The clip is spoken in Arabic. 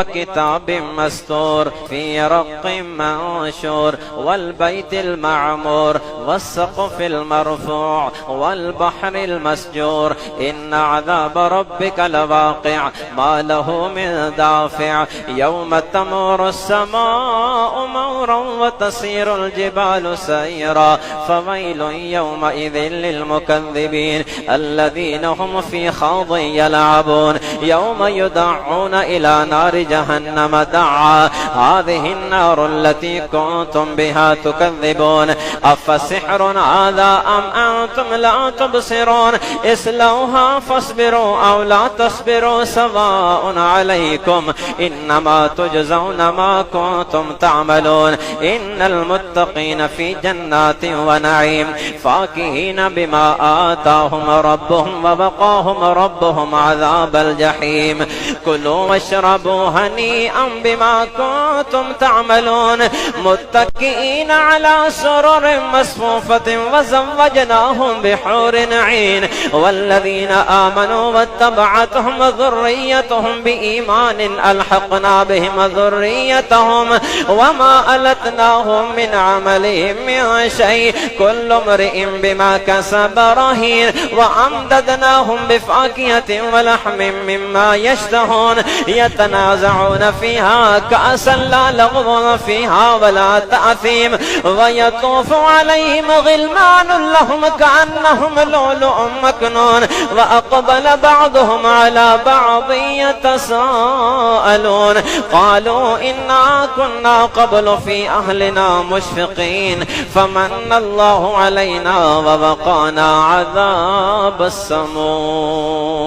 وكتاب مستور في رق منشور والبيت المعمور والسقف المرفوع والبحر المسجور إن عذاب ربك لواقع ما له من دافع يوم تمور السماء مورا وتسير الجبال سيرا فويل يومئذ للمكذبين الذين هم في خوض يلعبون يوم يدعون إلى نار جهنم دعا هذه النار التي كنتم بها تكذبون أفسحر هذا أم أنتم لا تبصرون اصلوها فاصبروا أو لا تصبروا سواء عليكم إنما تجزون ما كنتم تعملون إن المتقين في جنات ونعيم فاكهين بما آتاهم ربهم ووقاهم ربهم عذاب الجحيم كلوا واشربوا هنيئا بما كنتم تعملون متكئين على سرر مصفوفة وزوجناهم بحور عين والذين آمنوا واتبعتهم ذريتهم بإيمان ألحقنا بهم ذريتهم وما ألتناهم من عملهم من شيء كل امرئ بما كسب رهين وأمددناهم بفاكهة ولحم مما يشتهون يتنازعون فيها كأسا لا لغو فيها ولا تأثيم ويطوف عليهم غلمان لهم كأنهم لؤلؤ مكنون وأقبل بعضهم على بعض يتساءلون قالوا إنا كنا قبل في أهلنا مشفقين فمن الله علينا ووقانا عذاب السموم.